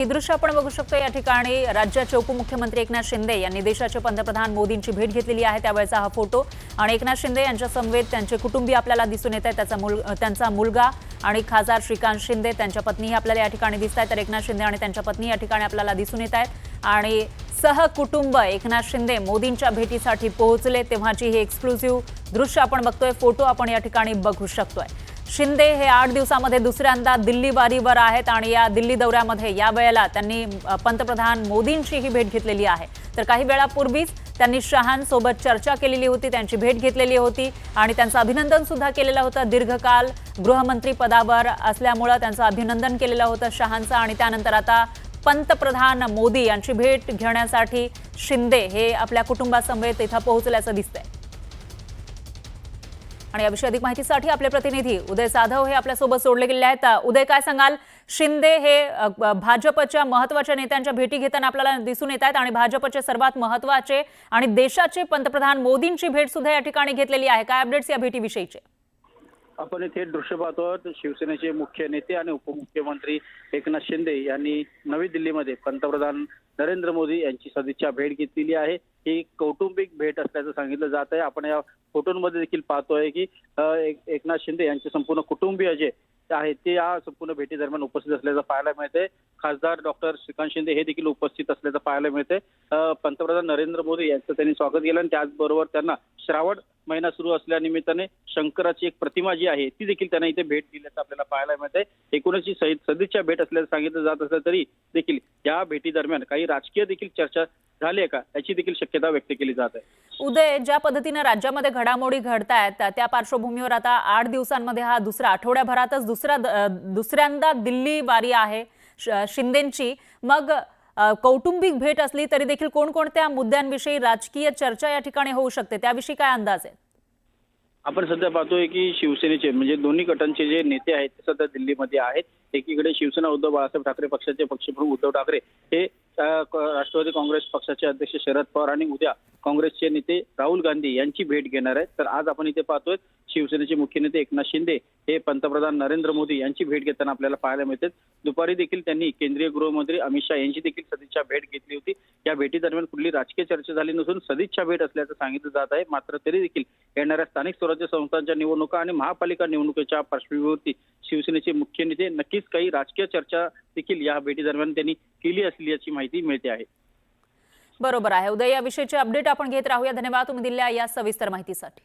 हे दृश्य आपण बघू शकतो। या ठिकाणी राज्याचे उपमुख्यमंत्री एकनाथ शिंदे यांनी देशाचे पंतप्रधान मोदींची भेट घेतलेली आहे। त्यावेळेचा हा फोटो आणि एकनाथ शिंदे यांच्या समवेत त्यांचे कुटुंबीय आपल्याला दिसून येत आहेत। त्यांचा मुलगा आणि खासदार श्रीकांत शिंदे त्यांच्या पत्नीही आपल्याला या ठिकाणी दिसत आहेत। तर एकनाथ शिंदे आणि त्यांच्या पत्नी या ठिकाणी आपल्याला दिसून येत आहेत आणि सहकुटुंब एकनाथ शिंदे मोदींच्या भेटीसाठी पोहोचले तेव्हाची ही एक्सक्लुसिव्ह दृश्य आपण बघतोय। फोटो आपण या ठिकाणी बघू शकतोय। शिंदे हे 8 दिवसांमध्ये दुसऱ्यांदा दिल्ली वारीवर आहेत आणि या दिल्ली दौऱ्यामध्ये या वेळेला त्यांनी पंतप्रधान मोदींची ही भेट घेतलेली आहे। तर काही वेळापूर्वीच त्यांनी शहांसोबत चर्चा केलेली होती, त्यांची भेट घेतलेली होती आणि त्यांचं अभिनंदन सुद्धा केलेलं होतं। दीर्घकाल गृहमंत्री पदावर असल्यामुळे त्यांचं अभिनंदन केलेलं होतं शहांचं आणि त्यानंतर आता पंतप्रधान मोदी यांची भेट घेण्यासाठी शिंदे हे आपल्या कुटुंबासमवेत इथं पोहोचल्याचं दिसतंय। आणि याविषयी अधिक माहितीसाठी आपले प्रतिनिधी उदय जाधव हे आपल्यासोबत जोडले गेले आहेत। उदय, काय सांगाल? शिंदे हे भाजपच्या महत्त्वाच्या नेत्यांच्या भेटी घेताना आपल्याला दिसून येत आहेत आणि भाजपचे सर्वात महत्त्वाचे आणि देशाचे पंतप्रधान मोदींची भेट सुद्धा या ठिकाणी घेतलेली आहे। काय अपडेट्स या भेटीविषयीचे? आपण इथे दृश्य पाहतो, शिवसेनेचे मुख्य नेते आणि उपमुख्यमंत्री एकनाथ शिंदे यांनी नवी दिल्लीमध्ये पंतप्रधान नरेंद्र मोदी यांची सदिच्छा भेट घेतलेली आहे। ही कौटुंबिक भेट असल्याचं सांगितलं जात आहे। आपण या फोटोमध्ये देखील पाहतोय की एकनाथ शिंदे यांचे संपूर्ण कुटुंबीय जे आहेत ते या संपूर्ण भेटी दरम्यान उपस्थित असल्याचं पाहायला मिळते। खासदार डॉक्टर श्रीकांत शिंदे हे देखील उपस्थित असल्याचं पाहायला मिळते। पंतप्रधान नरेंद्र मोदी यांचं त्यांनी स्वागत केलं आणि त्याचबरोबर त्यांना श्रावण महिना सुरू असल्यानिमित्ताने शंकराची एक प्रतिमा जी आहे ती देखील त्यांना इथे भेट दिल्याचं आपल्याला पाहायला मिळते। एकूणच ही सदिच्छा भेट असल्याचं सांगितलं जात असलं तरी देखील या भेटी दरम्यान काही राजकीय देखील चर्चा झाली आहे का याची देखील शक्यता व्यक्त केली जात आहे। उदय, ज्या पद्धतीने राज्यामध्ये घडामोडी घडतायत त्या पार्श्वभूमीवर आता 8 दिवसांमध्ये हा दुसरा आठवड्याभरातच दुसऱ्यांदा दिल्ली वारी आहे शिंदेंची। मग कौटुंबिक भेट असली तरी देखील कोणकोणत्या मुद्द्यांविषयी राजकीय चर्चा या ठिकाणी होऊ शकते त्याविषयी काय अंदाज आहे? आपण सध्या पाहतोय की शिवसेनेचे म्हणजे दोन्ही गटांचे जे नेते आहेत ते सध्या दिल्लीमध्ये आहेत। एकीकडे शिवसेना उद्धव बाळासाहेब ठाकरे पक्षाचे पक्षप्रमुख उद्धव ठाकरे हे राष्ट्रवादी काँग्रेस पक्षाचे अध्यक्ष शरद पवार आणि उद्या काँग्रेसचे नेते राहुल गांधी यांची भेट घेणार आहेत। तर आज आपण इथे पाहतोय शिवसेनेचे मुख्य नेते एकनाथ शिंदे हे पंतप्रधान नरेंद्र मोदी यांची भेट घेताना आपल्याला पाहायला मिळते। दुपारी देखील त्यांनी केंद्रीय गृहमंत्री अमित शहा यांची देखील सदिच्छा भेट घेतली होती। या भेटी दरम्यान कुठली राजकीय चर्चा झाली नसून सदिच्छा भेट असल्याचं सांगितलं जात आहे। मात्र तरी देखील येणाऱ्या स्थानिक स्वराज्य संस्थांच्या निवडणुका आणि महापालिका निवडणुकीच्या पार्श्वभूमीवरती शिवसेनेचे मुख्य नेते नक्कीच काही राजकीय चर्चा देखील या भेटी दरम्यान त्यांनी केली असल्याची माहिती मिळते आहे। बरोबर आहे उदय, या विषयीचे अपडेट आपण घेत राहूया। धन्यवाद तुम्ही दिलेल्या या सविस्तर माहितीसाठी।